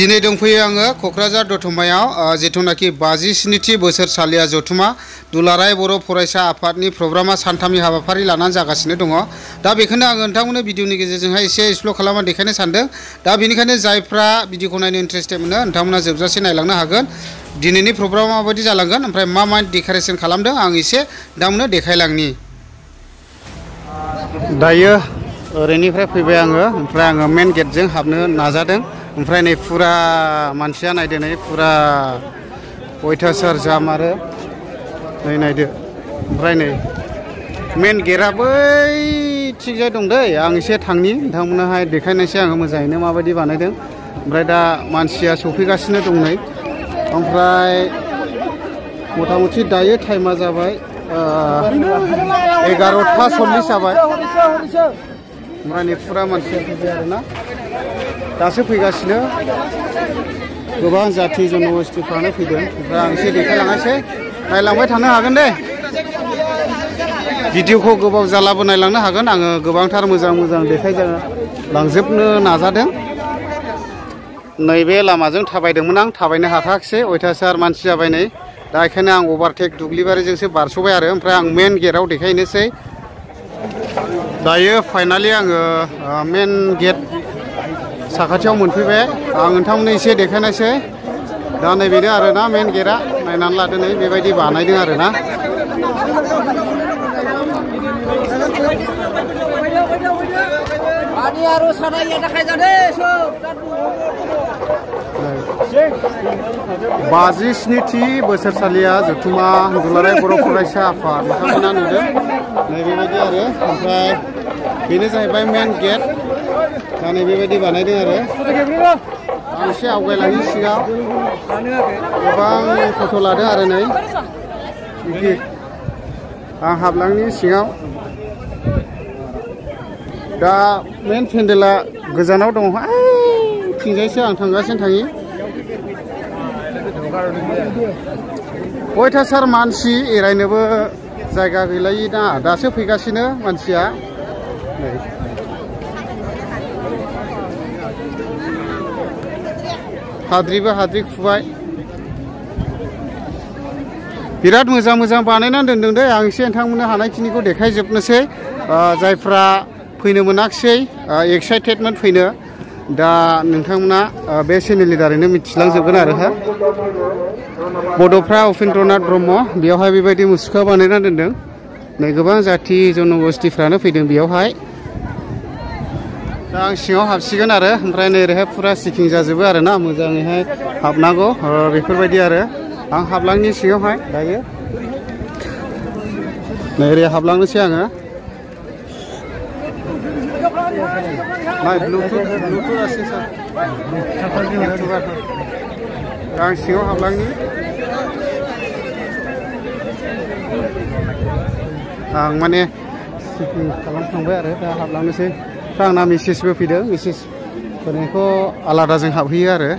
दिनै दंफैयो आङो क'क्राझार दतमायाव जेथुनाखि 57थि बोसोरसालिया जथुमा दुलाराय बर' फरायसा आफादनि प्रग्रामा सानथामनि हाबाफारि लानानै जागासिनो दङ। दा बेखौनो आङो नोंथांमोननो भिडिअनि गेजेरजोंहाय एसे एक्सप्लर खालामना देखायनो सानदों। दा बेनिखायनो जायफ्रा भिडिअखौ नायनो इन्टारेस्टेड मोनो नोंथांमोना जोबजासे नायलांनो हागोन। दिनैनि प्रग्रामा माबायदि जालांगोन ओमफ्राय मा डेक'रेसन खालामदों आं एसे नोंथांमोननो देखायलांनि। दायो ओरैनिफ्राय फैबाय आङो ओमफ्राय आङो मेन गेटजों हाबनो नाजादों। ओमफ्राय नै फुरा मानसिया नायदो नै फुरा अयथासार जाम आरो नै नायदो। ओमफ्राय नै मेन गेटआ बैथिंजाय दं दै। आं एसे थांनि नोंथांमोननोहाय देखायनोसै आङो मोजाङैनो माबायदि बानायदों। ओमफ्राय दा मानसिया सफैगासिनो दं नै। ओमफ्राय मथा-मथि दायो टाइमा जाबाय 11:40 जाबाय। ओमफ्राय नै फुरा मानसिया फैबाय आरोना दासो फैगासिनो गोबां जाथि जनगोष्ठीफ्रानो फैदों। ओमफ्राय आं एसे देखायलांनोसै नायलांबाय थानो हागोन दे। भिडिअखौ गोबाव जालाबो नायलांनो हागोन। आङो गोबांथार मोजां देखायलांजोबनो नाजादों। नैबे लामाजों थाबायदोंमोन आं थाबायनो हाथाराखिसै अयथासार मानसि जाबाय नै। दा बेखायनो आं अभारटेक दुब्लिबारिजोंसो बारस'बाय आरो ओमफ्राय आं मेन गेटआव देखायनोसै। दायो फाइनालि आङो मेन गेट साखाथियाव मोनफैबाय। आं नोंथांमोननो एसे देखायनोसै। दा नैबेनो आरोना मेन गेटआ नायनानै लादो नै बेबायदि बानायदों आरोना। बाजिस्निथि बोसोरसालिया जथुमा दुलाराय बर' फरायसा आफाद नोंथांमोना नुदों नै बेबायदि आरो। ओमफ्राय बेनो जाहैबाय मेन गेट। दा नै बेबायदि बानायदों आरो। आं एसे आवगायलांनि सिगां गोबां फट' लादों आरो नै आं हाबलांनि सिङाव। दा मेन पेन्डेला गोजानाव दङ। थिंजायसो आं थांगासिनो थाङि। अयथासार मानसि एरायनोबो जायगा गैलायि ना दासो फैगासिनो मानसिया नै। हाद्रि खुबाय। बिराद मोजां बानायनानै दोनदों दै। आं एसे नोंथांमोननो हानायखिनिखौ देखायजोबनोसै। जायफ्रा फैनो मोनाखिसै एक्साइटेडमोन फैनो दा नोंथांमोना बे चेनेलनि दारैनो मिथिलांजोबगोन आरो बड'फा उपेन्द्रनाथ ब्रह्म बेयावहाय बेबायदि मुसुखा बानायनानै दोनदों नै। गोबां जाथि जनगोष्ठीफ्रानो फैदों बेयावहाय। दा आं सिङाव हाबसिगोन आरो ओमफ्राय नै ओरैहाय फुरा चेकिं जाजोबो आरोना मोजाङैहाय हाबनांगौ बेफोरबायदि आरो। आं हाबलांनि सिङावहाय दायो नै ओरै हाबलांनोसै आङो। ब्लुटुथ আছে স্যার। आं सिङाव हाबलांनि। आं माने चेकिं खालामखांबाय आरो दा हाबलांनोसै। आंना मेसेजबो फैदों। मेसेजफोरनिखौ आलादाजों हाबहैयो आरो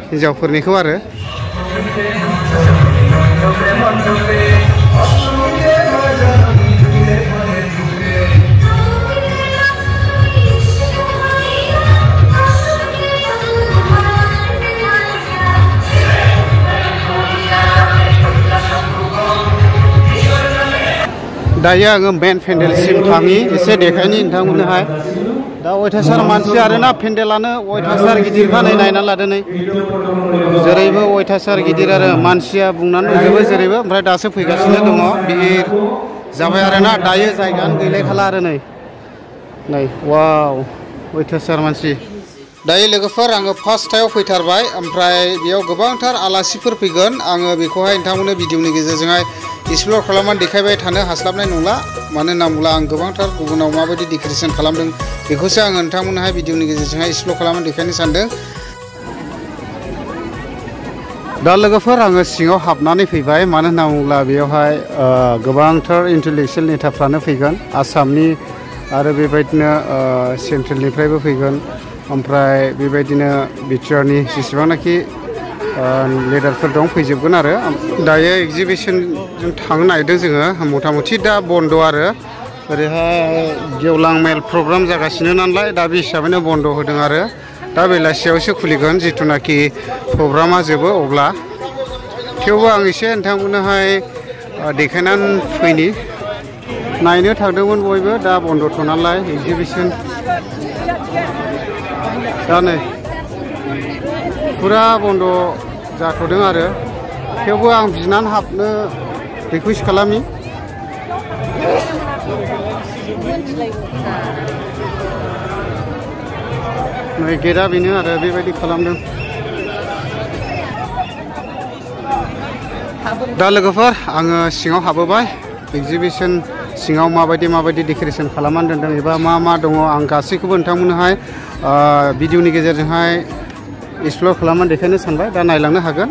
हिन्जावफोरनिखौ आरो। दायो आङो मेन पेन्डेलसिम थाङि एसे देखायनि नोंथांमोननोहाय। दा अयथासार मानसि आरोना पेन्डेलानो अयथासार गिदिरखा नै नायनानै लादो नै जेरैबो अयथासार गिदिर आरो मानसिया बुंनानै दंजोबो जेरैबो। ओमफ्राय दासो फैगासिनो दङ बिहिर जाबाय आरोना दायो जायगायानो गैलायखाला आरो नै वाव अयथासार मानसि। दायो लोगोफोर आङो फार्स्टआव फैथारबाय। ओमफ्राय बेयाव गोबांथार आलासिफोर फैगोन। आङो बेखौहाय नोंथांमोननो भिडिअनि गेजेरजोंहाय एक्सप्लर खालामनानै देखायबाय थानो हास्लाबनाय नंला। मानो होनना बुङोब्ला आं गोबांथार गुबुनाव माबायदि डेक'रेसन खालामदों बेखौसो आङो नोंथांमोननोहाय भिडिअनि गेजेरजोंहाय एक्सप्लर खालामनानै देखायनो सानदों। दा लोगोफोर आङो सिङाव हाबनानै फैबाय। मानो होनना बुङोब्ला बेयावहाय गोबांथार इन्टेलेक्सुयेल नेताफ्रानो फैगोन आसामनि आरो बेबायदिनो सेन्ट्रेलनिफ्रायबो फैगोन। ओमफ्राय बेबायदिनो बिटिआरनि जेसेबांनाखि लिडारफोर दं फैजोबगोन आरो। दायो एग्जिबिशनजों थांनो नागिरदों जोङो। मथा-मथि दा बन्द आरो ओरैहाय गेवलां मेल प्रग्राम जागासिनो नालाय दा बे हिसाबैनो बन्द होदों आरो दा बेलासियावसो खुलिगोन जिथुनाखि प्रग्रामा जोबो अब्ला थेवबो आं एसे नोंथांमोननोहाय देखायनानै फैनि नायनो थांदोंमोन बयबो दा बन्द'थ' नालाय एगजिबिसन दा नै फुरा बन्द' जाथ'दों आरो थेवबो आं बिनानै हाबनो रिकुवेस्ट खालामि नै गेटआ बेनो आरो बेबायदि खालामदों दा लोगोफोर आङो सिङाव हाबोबाय एगजिबिसन सिङाव माबायदि डेक'रेसन खालामनानै दोनदों एबा मा दङ आं गासैखौबो नोंथांमोननोहाय भिडिअनि गेजेरजोंहाय एक्सप्लर खालामनानै देखायनो सानबाय दा नायलांनो हागोन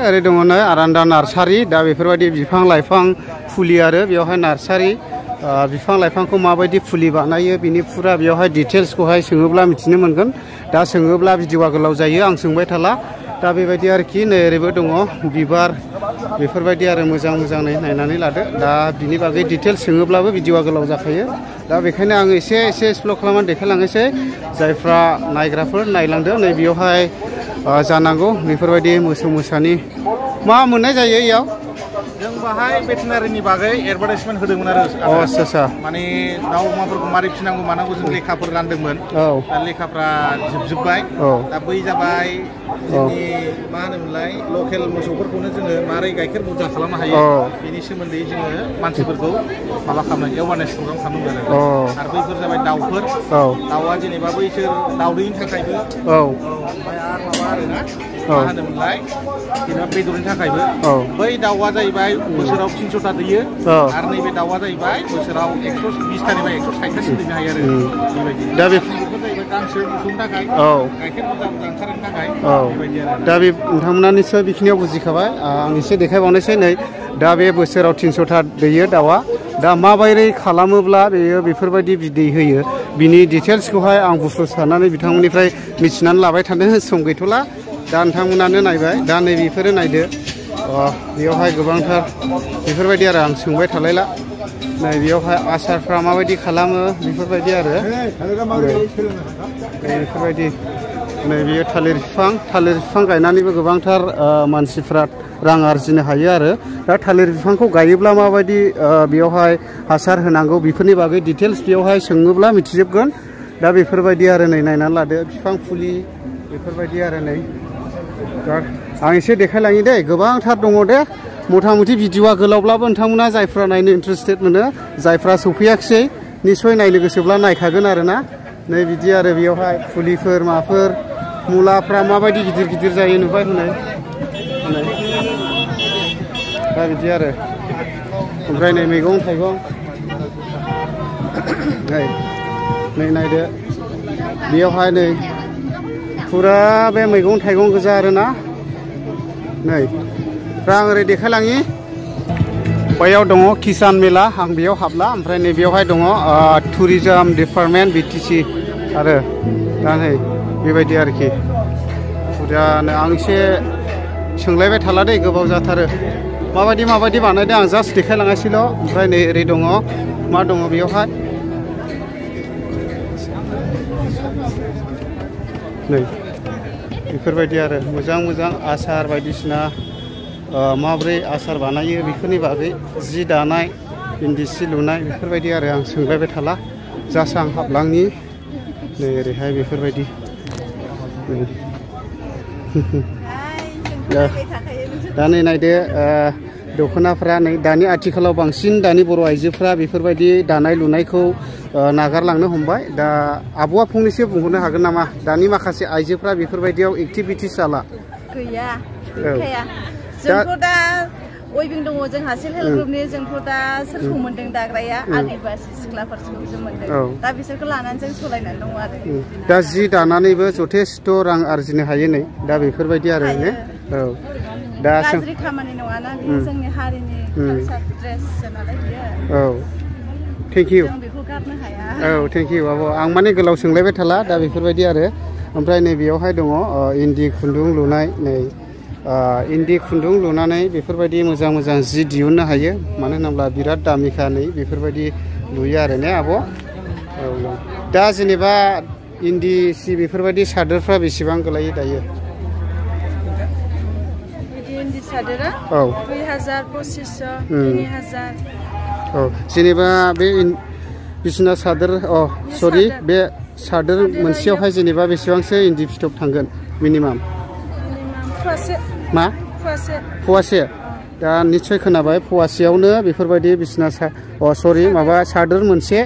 ओरै दङ नै आरान्दा नार्सारि दा बेफोरबायदि बिफां लाइफां फुलि आरो बेवहाय नार्सारि बिफां लाइफांखौ माबायदि फुलि बानायो बिनि फुरा बेवहाय डिटेल्सखौहाय सोङोब्ला मिथिनो मोनगोन दा सोङोब्ला भिडिअआ गोलाव जायो आं सोंबाय थाला दा बेबायदि आरोखि नै ओरैबो दङ बिबार बेफोरबायदि आरो मोजां नायनानै लादो दा बिनि बागै डिटेल्स सोङोब्लाबो भिडिअआ गोलाव जाखायो दा बेखायनो आं एसे एक्सप्लर खालामनानै देखायलांनोसै जायफ्रा नायग्राफोर नायलांदो नै बेवहाय जानांगौ बेफोरबायदि मोसौ मोसानि मा मोननाय जायो इयाव जों बाहाय भेटेनारिनि बागै एडभार्टाइजमेन्ट होदोंमोन आरो आच्छा माने दाउ अमाफोरखौ मारै फिनांगौ मानांगौ जों लेखाफोर रानदोंमोन दा लेखाफ्रा जोबजोब्बाय दा बै जाबाय जोंनि मा होनोमोनलाय लकेल मोसौफोरखौनो जोङो मारै गाइखेर बुरजा खालामनो हायो बेनि सोमोन्दै जोङो मानसिफोरखौ माबा खालामनाय एवारनेस प्रग्राम खालामदों आरो बैफोर जाबाय दाउफोर दाउआ जेनेबा बैसोर दाउदैनि थाखायबो ओमफ्राय आरो माबा आरोना मा होनोमोनलाय जेनेबा बेदरनि थाखायबो बै दाउआ जाहैबाय बोसोराव 300टा दैयो आरो नैबे दाउआ जाहैबाय बोसोराव 120टानिफ्राय 160टासिम दैनो हायो आरो बेबायदि दा बेफोर जाहैबाय गांसो मोसौनि थाखाय गाइखेर बुरजा ओंखारनो थाखाय बेबायदि आरो दा बे नोंथांमोना निस्सय बेखिनियाव बुजिखाबाय आं एसे देखायबावनोसै नै दा बे बोसोराव 300टा दैयो दाउआ दा माबायदि खालामोब्ला बेयो बेफोरबायदि बिदै होयो बिनि डिटेल्सखौहाय आं बुस्थु सारनानै बिथांमोननिफ्राय मिथिनानै लाबाय थादों सम गैथ'ला दा नोंथांमोनानो नायबाय दा नै बेफोरो नायदो बेयावहाय गोबांथार बेफोरबायदि आरो आं सोंबाय थालायला नै बेयावहाय आसारफ्रा माबायदि खालामो बेफोरबायदि आरो बेफोरबायदि नै बेयो थालिर बिफां गायनानैबो गोबांथार मानसिफ्रा रां आरजिनो हायो आरो दा थालिर बिफांखौ गायोब्ला माबायदि बेयावहाय हासार होनांगौ बेफोरनि बागै डिटेल्स बेयावहाय सोङोब्ला मिथिजोबगोन दा बेफोरबायदि आरो नै नायनानै लादो बिफां फुलि बेफोरबायदि आरो नै आं एसे देखायलाङि दे गोबांथार दङ दे मथा मथि भिडिअआ गोलावब्लाबो नोंथांमोना जायफ्रा नायनो इन्टारेस्टेड मोनो जायफ्रा सौफैयाखिसै निस्सय नायनो गोसोब्ला नायखागोन आरो ना नै बिदि आरो बेयावहाय फुलिफोर माफोर मुलाफ्रा माबायदि गिदिर जायो नुबाय हनै दा बिदि आरो ओमफ्राय नै मैगं थाइगं नै नायदो बेयावहाय नै फुरा बे मैगं थाइगं गोजा आरोना नै दा आं ओरै देखायलाङि बैयाव दङ किसान मेला आं बेयाव हाबला ओमफ्राय नै बेयावहाय दङ टुरिजम डिपार्टमेन्ट बिटिसि आरो दा नै बेबायदि आरोखि फुरानो आं एसे सोंलायबाय थाला दे गोबाव जाथारो माबायदि बानायदों आं जास्ट देखायलाङासैल' ओमफ्राय नै ओरै दङ मा दङ बेयावहाय नै बेफोरबायदि आरो मोजां आसार बायदिसिना माब्रै आसार बानायो बेफोरनि बागै जि दानाय इन्दि सि लुनाय बेफोरबायदि आरो आं सोंलायबाय थाला जास्ट आं हाबलांनि नै ओरैहाय बेफोरबायदि दा नै नायदो दख'नाफ्रा नै दानि आथिखालाव बांसिन दानि बर' आइजोफ्रा बेफोरबायदि दानाय लुनायखौ नागारलांनो हमबाय दा आब'आ फंनैसो बुंहरनो हागोन नामा दानि माखासे आइजोफ्रा बेफोरबायदियाव एक्टिभिटिस जाला गैया गैखाया जोंथ' दा उइभिं दङ जोंहा सेल्फ हेल्प ग्रुपनि जोंथ' दा सोरखौ मोन्दों दाग्राया आदिबासि सिख्लाफोरखौ मोन्दों दा बिसोरखौ लानानै जों सलायनानै दङ आरो दा जि दानानैबो जथेस्थ' रां आरजिनो हायो नै दा बेफोरबायदि आरो ने दा गाज्रि खामानि नङाना बेयो जोंनि हारिनि कालचार ड्रेससो नालाय बियो थेंक इउ जों बेखौ गारनो हाया थेंक इउ आब' आं माने गोलाव सोंलायबाय थाला दा बेफोरबायदि आरो ओमफ्राय नै बेयावहाय दङ इन्दि खुन्दुं लुनाय नै इन्दि खुन्दुं लुनानै बेफोरबायदि मोजां जि दिहुननो हायो मानो होनोब्ला बिराद दामिखा नै बेफोरबायदि लुयो आरो ने आब' दा जेनेबा इन्दि सि बेफोरबायदि सादोरफ्रा बेसेबां गोलैयो दायो इन्दि सादोरा औ 2000 2500 3000 औ जेनेबा बे बिसना सादोर सरि बे सादोर मोनसेयावहाय जेनेबा बेसेबांसो इन्दि फिथोब थांगोन मिनिमाम फुवासे मा फुवासे दा निश्चय खोनाबाय फुवासेयावनो बेफोरबायदि बिसना सरि माबा सादोर मोनसे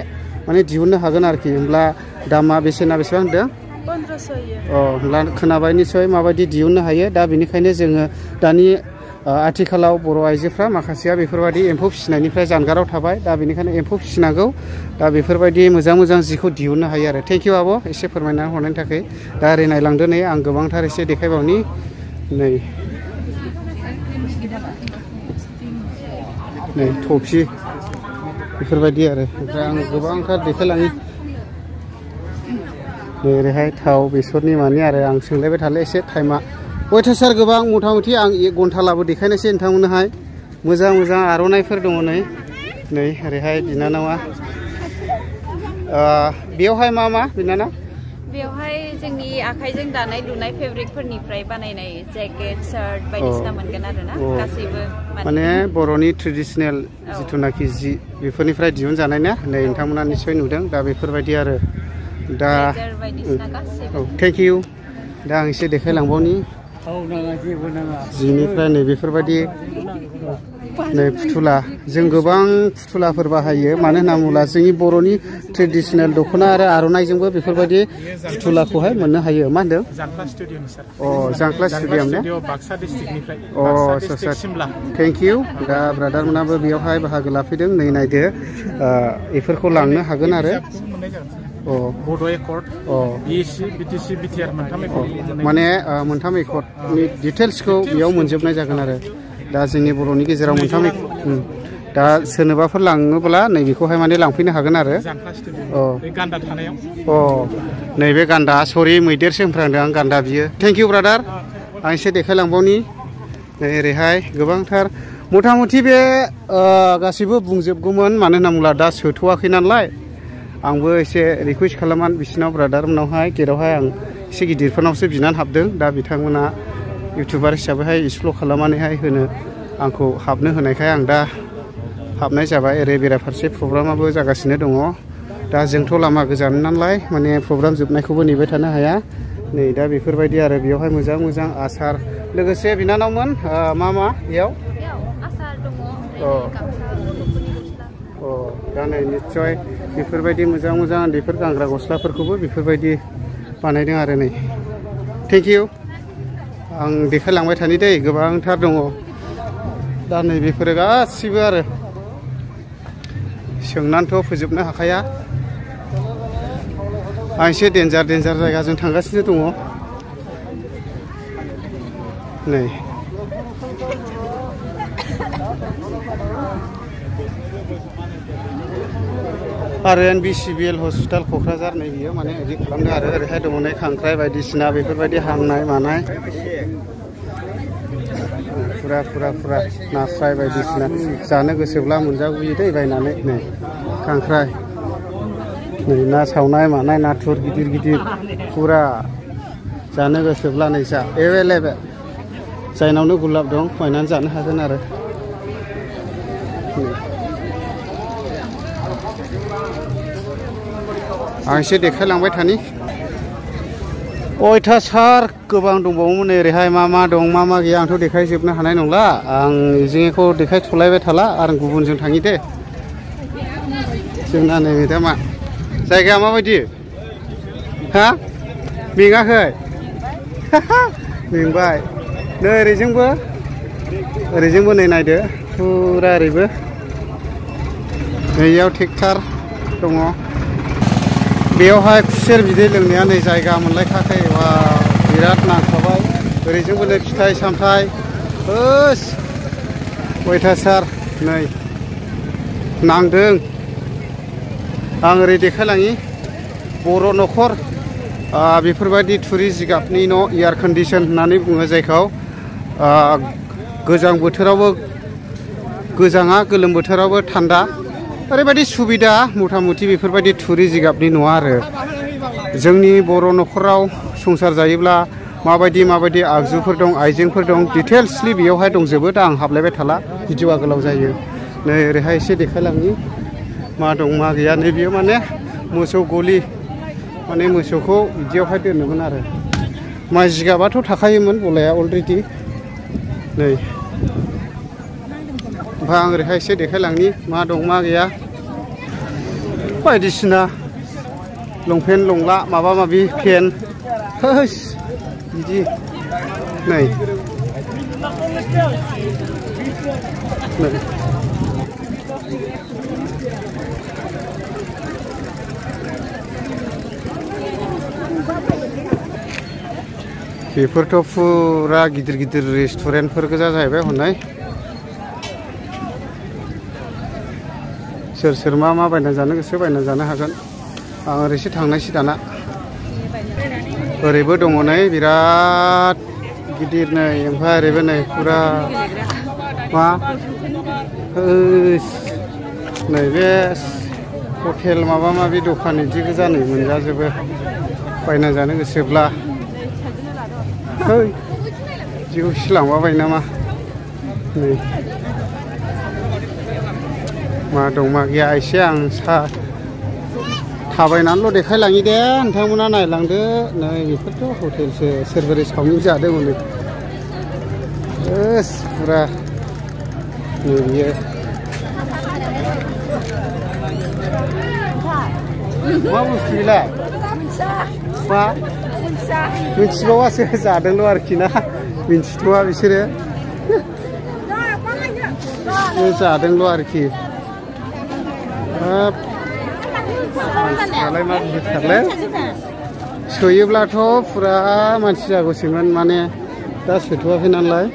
माने दिहुननो हागोन आरोखि होमब्ला दामा बेसेना बेसेबां होनदों 1500 होमब्ला खोनाबाय निश्चय माबायदि दिहुननो हायो दा बेनिखायनो जोङो दानि आथिखालाव बर' आइजोफ्रा माखासेया बेफोरबायदि एम्फौ फिसिनायनिफ्राय जानगाराव थाबाय दा बेनिखायनो एम्फौ फिसिनांगौ दा बेफोरबायदि मोजां जिखौ दिहुननो हायो आरो थेंक इउ आब' एसे फोरमायना हरनायनि थाखाय दा ओरै नायलांदो नै आं गोबांथार एसे देखायबावनि नै थफि बेफोरबायदि आरो ओमफ्राय आं गोबांथार देखायलाङि ओरैहाय थाव बेसरनि मानि आरो आं सोंलायबाय थाले एसे टाइमा अयथासार गोबां मथा-मथि आं 1 घन्टालाबो देखायनोसै नोंथांमोननोहाय मोजां आर'नाइफोर दङ नै ओरैहाय बिनानावा बेयावहाय मा बिनानाव बेवहाय जोंनि आखाइजों दानाय लुनाय फेब्रिकफोरनिफ्राय बानायनाय जेकेट शार्ट बायदिसिना मोनगोन आरोना गासैबो माने बर'नि ट्रेडिशनेल जिथुनाखि जि बेफोरनिफ्राय दिहुनजानाय ना नै नोंथांमोना निश्चय नुदों दा बेफोरबायदि आरो दा थेंक इउ दा आं एसे देखायलांबावनि जिनिफ्राय नै बेफोरबायदि नै फुथुला जों गोबां फुथुलाफोर बाहायो मानो होनना बुङोब्ला जोंनि बर'नि ट्रेडिशनेल दख'ना आरो आर'नाइजोंबो बेफोरबायदि फुथुलाखौहाय मोननो हायो मा होनदों जांख्ला स्टुडिय'नि सार जांख्ला स्टुडियम ने बाक्सा डिस्ट्रिक्टनिफ्राय सिमला थेंक इउ दा ब्रादार मोनाबो बेयावहाय बाहागो लाफैदों नै नायदो बेफोरखौ लांनो हागोन आरो बड' एकर्ड बिएससि बिटिसि बिटिआर मोनथाम एकर्ड माने मोनथाम एकर्डनि डिटेल्सखौ बेयाव मोनजोबनाय जागोन आरो दा जोंनि बर'नि गेजेराव मोनथाम दा सोरनोबाफोर लाङोब्ला नैबेखौहाय माने लांफैनो हागोन आरो गान्दा थानायाव नैबे गान्दा सरि मैदेरसो होनफ्रांदों आं गान्दा बियो थेंक इउ ब्रादार आं एसे देखायलांबावनि नै ओरैहाय गोबांथार मथा-मथि बे गासैबो बुंजोबगौमोन मानो होनना बुङोब्ला दा सोथ'वाखै नालाय आंबो एसे रिकुवेस्ट खालामनानै बिसिनाव ब्रादार मोनावहाय गेटावहाय आं एसे गिदिरफोरनावसो बिनानै हाबदों दा बिथांमोना इउटिउबार हिसाबैहाय एक्सप्ल'र खालामनानैहाय होनो आंखौ हाबनो होनायखाय आं दा हाबनाय जाबाय ओरै बेराफारसे प्रग्रामाबो जागासिनो दङ दा जोंथ' लामा गोजान नालाय माने प्रग्राम जोबनायखौबो नेबाय थानो हाया नै दा बेफोरबायदि आरो बेयावहाय मोजां आसार लोगोसे बिनानावमोन मा बेयाव आसार दङ दा नै निस्सय बेफोरबायदि मोजां उन्दैफोर गानग्रा गस्लाफोरखौबो बेफोरबायदि बानायदों आरो नै थेंक इउ आं देखायलांबाय थानि दै गोबांथार दङ दा नै बेफोरो गासिबो आरो सोंनानैथ' फोजोबनो हाखाया आं एसे डेन्जार जायगाजों थांगासिनो दङ नै RNBCBL हस्पिटाल क'क्राझार नै बियो माने ओरै खालामदों आरो ओरैहाय दङ नै खांख्राइ बायदिसिना बेफोरबायदि हांनाय मानाय फुरा नास्राय बायदिसिना जानो गोसोब्ला मोनजागौयो दै बायनानै नै खांख्राइ नै ना सावनाय मानाय नाथुर गिदिर फुरा जानो गोसोब्ला नै जा एभेलेबेल जायनावनो गुलाब दं बायनानै जानो हागोन आरो आं एसे देखायलांबाय थानि अयथासार गोबां दंबावोमोन ओरैहाय मा दं मा गैया आंथ' देखायजोबनो हानाय नंला आं जोंखौ देखायथ'लायबाय थाला आरो गुबुनजों थाङि दे जोंना नै दा मा जायगाया माबायदि हा मेङाखै मेंबाय नै ओरैजोंबो नै नायदो फुरा ओरैबो नैयाव ट्रेक्टर दङ बेयावहाय खुसेर बिदै लोंनाया नै जायगा मोनलायखाखै वा बिराद नांखाबाय ओरैजोंबो नै फिथाइ सामथाइ अयथासार नै नांदों आं ओरै देखायलाङि बर' न'खर बेफोरबायदि थुरि जिगाबनि न' एयार कन्डिसन होननानै बुङो जायखौ गोजां बोथोरावबो गोजाङा गोलोम बोथोरावबो थान्दा ओरैबायदि सुबिदा मथा-मथि बेफोरबायदि थुरि जिगाबनि न'आ आरो जोंनि बर' न'खराव संसार जायोब्ला माबायदि आगजुफोर दं आइजेंफोर दं डिटेल्सलि बेयावहाय दंजोबो दा आं हाबलायबाय थाला भिडिअआ गोलाव जायो नै ओरैहाय एसे देखायलांनि मा दं मा गैया नै बियो माने मोसौ गलि माने मोसौखौ बिदियावहाय दोनोमोन आरो माइ जिगाबाथ' थाखायोमोन गलाया अलरेडि नै ओमफ्राय आं ओरैहाय एसे देखायलांनि मा दं मा गैया बायदिसिना लंपेन्ट लंला माबा माबि पेन होस बिदि नै बेफोरथ' फुरा गिदिर रेस्टुरेन्टफोर गोजा जाहैबाय हनै सोर मा बायना जानो गोसो बायना जानो हागोन आं ओरैसो थांनायसै दाना ओरैबो दङ नै बिराद गिदिर नै ओमफ्राय ओरैबो नै फुरा मा नै बे हटेल माबा माबि दखान बिदि गोजा नै मोनजाजोबो बायना जानो गोसोब्ला जिखौ सिलांबाबाय नामा नै मा दं मा गैया एसे आं थाबायनानैल' देखायलाङि दे नोंथांमोना नायलांदो नै बेफोरथ' हटेलसो सोरबारि सावमिन जादों हनै फुरा नै बियो मा बुस्थु बेलाय मा मिथिबावासो जादोंल' आरोखि ना मिथिथ'वा बिसोरो जादोंल' आरोखि मानसिफ्रालाय मा गिदिरथारलै सोयोब्लाथ' फुरा मानसि जागौसैमोन माने दा सोथ'वाखै नालाय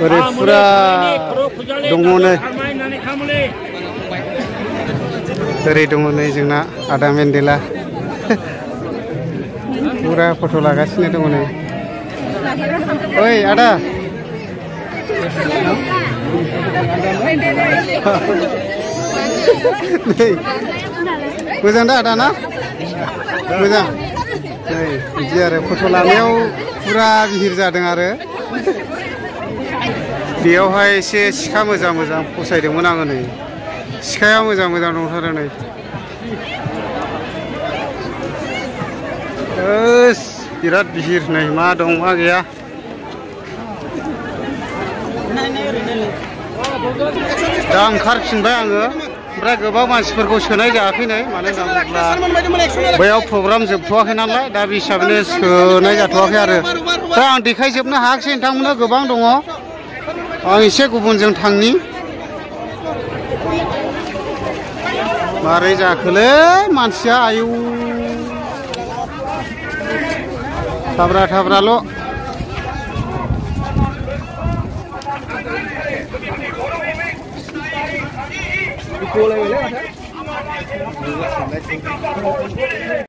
ओरै फुरा दङ नै ओरै दङ नै जोंना आदा मेन्देला फुरा फट' लागासिनो दङ नै ओइ आदा मोजां दा आदा ना मोजां नै बिदि आरो फट' लानायाव फुरा बिहिर जादों आरो बेयावहाय एसे सिखा मोजां फसायदोंमोन आङो नै सिखाया मोजां दंथारो नै बिराद बिहिर नै मा दं मा गैया दा ओंखारफिनबाय आङो ओमफ्राय गोबां मानसिफोरखौ सोनाय जायाखै नै मानो होनना बुङोब्ला बैयाव प्रग्राम जोबथ'वाखै नालाय दा बे हिसाबैनो सोनाय जाथ'वाखै आरो दा आं देखायजोबनो हायाखिसै नोंथांमोना गोबां दङ आं एसे गुबुनजों थांनि मारै जाखोलै मानसिया आयौ थाब्रा